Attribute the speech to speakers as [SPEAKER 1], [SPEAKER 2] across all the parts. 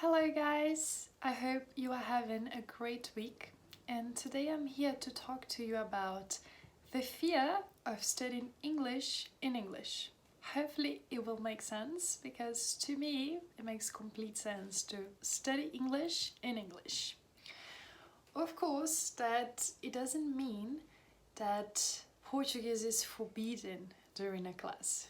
[SPEAKER 1] Hello guys, I hope you are having a great week, and today I'm here to talk to you about the fear of studying English in English. Hopefully it will make sense, because to me it makes complete sense to study English in English. Of course, that it doesn't mean that Portuguese is forbidden during a class.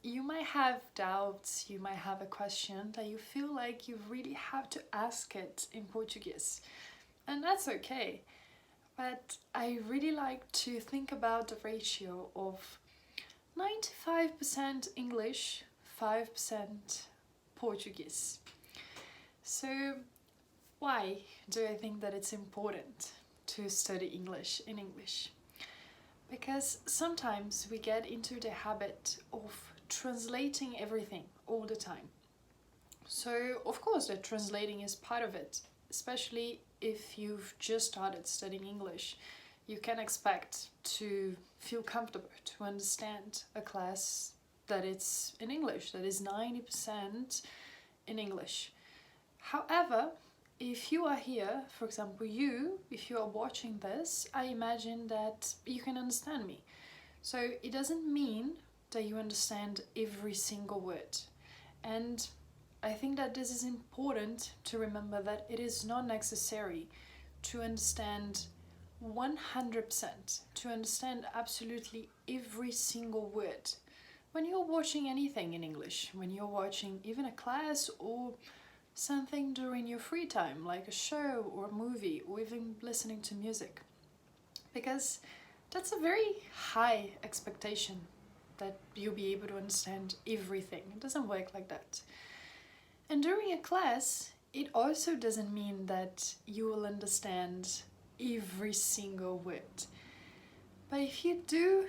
[SPEAKER 1] You might have doubts, you might have a question that you feel like you really have to ask it in Portuguese. And that's okay. But I really like to think about the ratio of 95% English, 5% Portuguese. So why do I think that it's important to study English in English? Because sometimes we get into the habit of translating everything all the time. So of course the translating is part of it, especially if you've just started studying English. You can expect to feel comfortable, to understand a class that it's in English, that is 90% in English. However, if you are here, for example if you are watching this, I imagine that you can understand me. So it doesn't mean that you understand every single word. And I think that this is important to remember, that it is not necessary to understand 100%, to understand absolutely every single word. When you're watching anything in English, when you're watching even a class or something during your free time, like a show or a movie, or even listening to music. Because that's a very high expectation that you'll be able to understand everything. It doesn't work like that. And during a class, it also doesn't mean that you will understand every single word. But if you do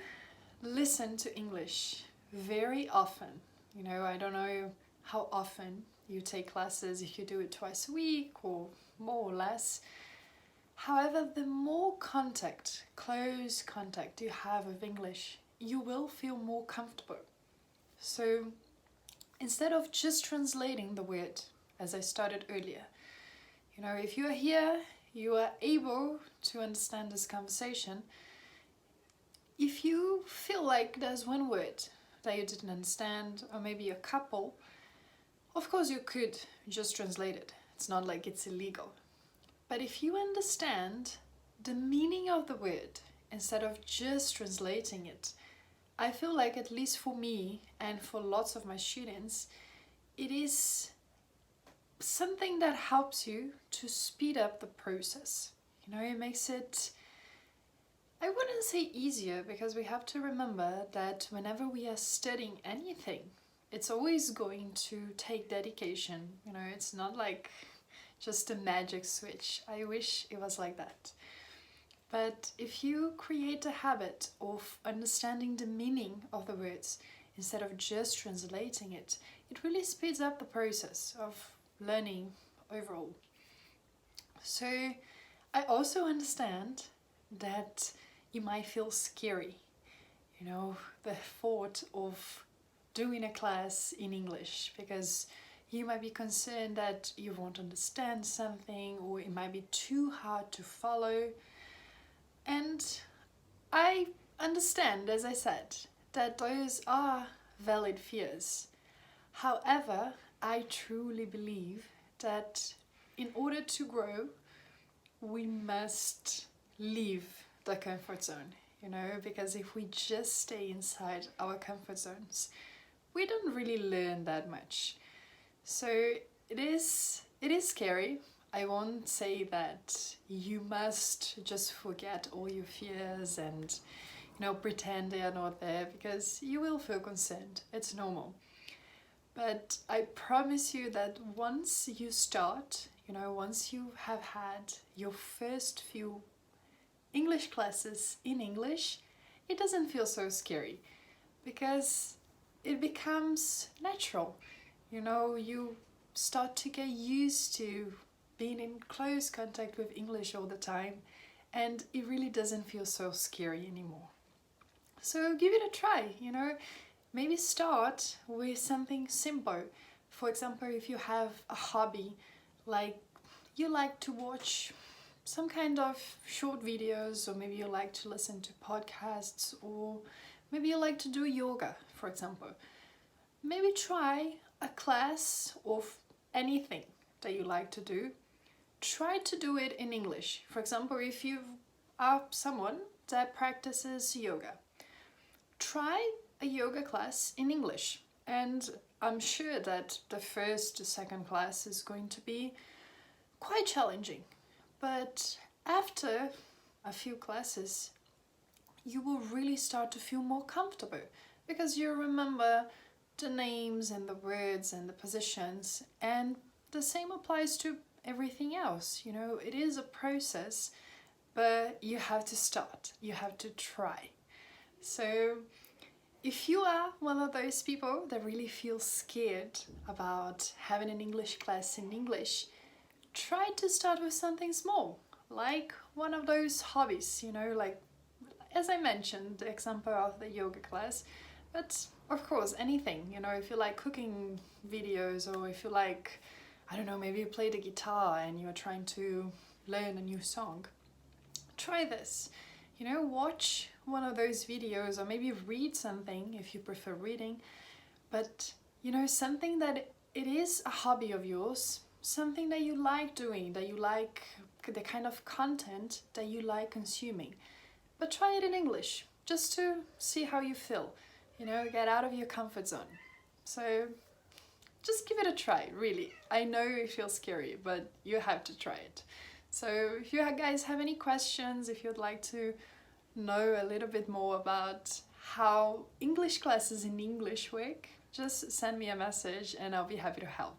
[SPEAKER 1] listen to English very often, I don't know how often you take classes, if you do it twice a week or more or less. However, the more close contact you have with English, you will feel more comfortable. So instead of just translating the word, as I started earlier, if you are here, you are able to understand this conversation. If you feel like there's one word that you didn't understand, or maybe a couple, of course you could just translate it. It's not like it's illegal. But if you understand the meaning of the word instead of just translating it, I feel like, at least for me and for lots of my students, it is something that helps you to speed up the process. It makes it, I wouldn't say easier, because we have to remember that whenever we are studying anything, it's always going to take dedication. It's not like just a magic switch. I wish it was like that. But if you create a habit of understanding the meaning of the words instead of just translating it, it really speeds up the process of learning overall. So I also understand that you might feel scary, the thought of doing a class in English, because you might be concerned that you won't understand something, or it might be too hard to follow. And I understand, as I said, that those are valid fears. However, I truly believe that in order to grow, we must leave the comfort zone, because if we just stay inside our comfort zones, we don't really learn that much. So it is scary. I won't say that you must just forget all your fears and pretend they are not there, because you will feel concerned. It's normal. But I promise you that once you start, once you have had your first few English classes in English, it doesn't feel so scary, because it becomes natural. You start to get used to being in close contact with English all the time, and it really doesn't feel so scary anymore. So give it a try, maybe start with something simple. For example, if you have a hobby, like you like to watch some kind of short videos, or maybe you like to listen to podcasts, or maybe you like to do yoga, for example. Maybe try a class of anything that you like to do. Try to do it in English. For example, if you are someone that practices yoga, try a yoga class in English. And I'm sure that the first or second class is going to be quite challenging. But after a few classes, you will really start to feel more comfortable because you remember the names and the words and the positions, and the same applies to everything else. You know, it is a process, but you have to start, you have to try. So if you are one of those people that really feel scared about having an English class in English, try to start with something small, like one of those hobbies, you know, like as I mentioned, the example of the yoga class. But of course, anything, you know, if you like cooking videos, or if you like, I don't know, maybe you play the guitar and you're trying to learn a new song, try this. You know, watch one of those videos, or maybe read something if you prefer reading. But, you know, something that it is a hobby of yours, something that you like doing, that you like, the kind of content that you like consuming. But try it in English, just to see how you feel. You know, get out of your comfort zone. So just give it a try, really. I know it feels scary, but you have to try it. So if you guys have any questions, if you'd like to know a little bit more about how English classes in English work, just send me a message and I'll be happy to help.